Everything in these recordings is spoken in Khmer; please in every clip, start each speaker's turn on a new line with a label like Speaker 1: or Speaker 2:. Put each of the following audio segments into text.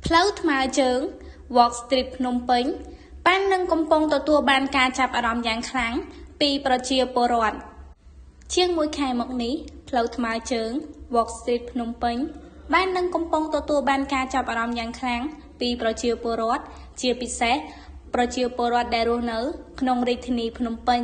Speaker 1: ផ្លូវថ្មើរជើង Walk Street ភ្នំពេញបាននឹងកំពុងទទួលបានការចាប់អារម្មណ៍យ៉ាងខ្លាំងពីប្រជាពលរដ្ឋជាង1ខែមកនេះផ្លូវថ្មើរជើង Walk Street ភ្នំពេញបាននឹងកំពុងទទួលបានការចាប់អារម្មណ៍យ៉ាងខ្លាំងពីប្រជាពលរដ្ឋជាពិសេសប្រជាពលរដ្ឋដែលរស់នៅក្នុងរាជធានីភ្នំពេញ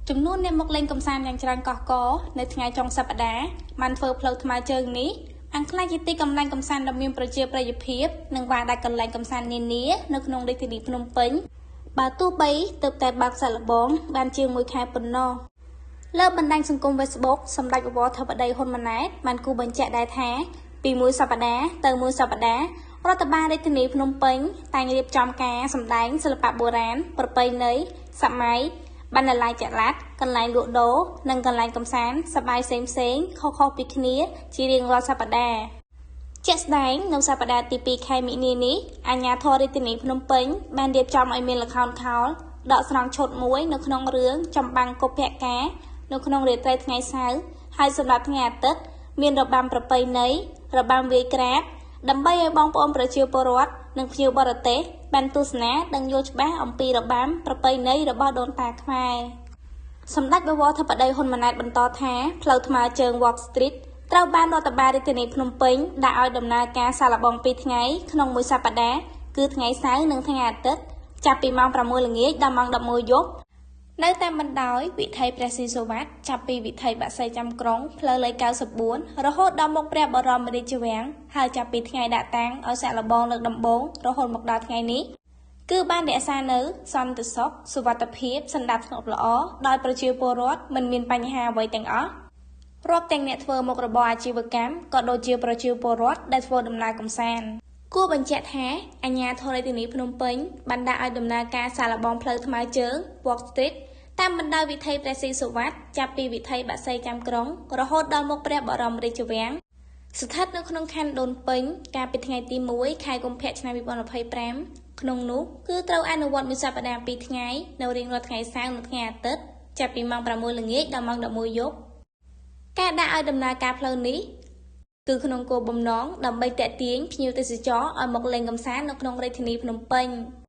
Speaker 1: ចំនួនអ្នកមកលេងកម្សាន្តយ៉ាងច្រើនកកកនៅថ្ងៃចុងសប្តាហ៍បានធ្វើផ្លូវថ្មើរជើងនេះបានក្លាយជាទីកន្លែងកម្សាន្តដ៏មានប្រជាប្រិយភាពនិងបានដាក់កន្លែងកម្សាន្តនានានៅក្នុងរាជធានីភ្នំពេញបើទោះបីទើបតែបើកសាកល្បងបានជាង1ខែប៉ុណ្ណោះលើបណ្ដាញសង្គម Facebook សម្ដេចបវរធិបតីហ៊ុនម៉ាណែតបានគូបញ្ជាក់ដែរថាពីមួយសប្តាហ៍ទៅមួយសប្តាហ៍រដ្ឋបាលរាជធានីភ្នំពេញតែងរៀបចំការសម្ដែងសិល្បៈបុរាណប្រពៃណីសម័យបណ្ណាល័យចល័តកន្លែងលក់ដូរនិងកន្លែងកម្សាន្តសប្បាយផ្សេងៗខុសៗពីគ្នាជារៀងរាល់សប្តាហ៍ជាក់ស្ដែងនៅសប្តាហ៍ទី2ខែមិនិនានេះអាជ្ញាធររាជធានីភ្នំពេញបានរៀបចំឲ្យមានល្ខោនខោលដកស្រង់ឈុតមួយនៅក្នុងរឿងចំបាំងគប់ភកានៅក្នុងរាត្រីថ្ងៃសៅរ៍ហើយសម្រាប់ថ្ងៃអាទិត្យមានរបាំប្រពៃណីរបាំវាយក្រាបដើម្បីឲ្យបងប្អូនប្រជាពលរដ្ឋនិងភ្ញៀវបរទេសបានទស្សនានិងយល់ច្បាស់អំពីរបាំប្រពៃណីរបស់ដូនតាខ្មែរសម្ដេចបវរធិបតីហ៊ុនម៉ាណែតបន្តថាផ្លូវថ្មើរជើង Walk Street ត្រូវបានរដ្ឋបាលរាជធានីភ្នំពេញដាក់ឲ្យដំណើរការសាកល្បង2ថ្ងៃក្នុងមួយសប្តាហ៍គឺថ្ងៃសៅរ៍និងថ្ងៃអាទិត្យចាប់ពីម៉ោង 6 ល្ងាចដល់ម៉ោង 11 យប់នៅតាមបណ្ដោយវិថីព្រះស៊ីសុវត្ថិចាប់ពីវិថីបក្សីចាំក្រុងផ្លូវលេខ94រហូតដល់មុខព្រះបរមរាជវាំងហើយចាប់ពីថ្ងៃដាក់តាំងឲ្យសាកល្បងលើកដំបូងរហូតមកដល់ថ្ងៃនេះគឺបានរក្សានៅសន្តិសុខសុវត្ថិភាពសណ្ដាប់ធ្នាប់ល្អដោយប្រជាពលរដ្ឋមិនមានបញ្ហាអ្វីទាំងអស់រាប់ទាំងអ្នកធ្វើមុខរបរអាជីវកម្មក៏ដូចជាប្រជាពលរដ្ឋដែលធ្វើដំណើរកម្សាន្តគួរបញ្ជាក់ថាអាជ្ញាធររាជធានីភ្នំពេញបានដាក់ឲ្យដំណើរការសាកល្បងផ្លូវថ្មើរជើង Walk Street តាមបណ្ដោយវិថីព្រះស៊ីសុវត្ថិចាប់ពីវិថីបក្សីចាំក្រុងរហូតដល់មុខព្រះបរមរាជវាំងស្ថិតនៅក្នុងខណ្ឌដូនពេញកាលពីថ្ងៃទី1ខែកុម្ភៈឆ្នាំ2025ក្នុងនោះគឺត្រូវអនុវត្តមួយសប្តាហ៍2ថ្ងៃនៅរៀងរាល់ថ្ងៃសៅរ៍និងថ្ងៃអាទិត្យចាប់ពីម៉ោង 6 ល្ងាចដល់ម៉ោង 11 យប់ការដាក់ឲ្យដំណើរការផ្លូវនេះគឺក្នុងគោលបំណងដើម្បីទាក់ទាញភ្ញៀវទេសចរឲ្យមកលេងកម្សាន្តនៅក្នុងរាជធានីភ្នំពេញ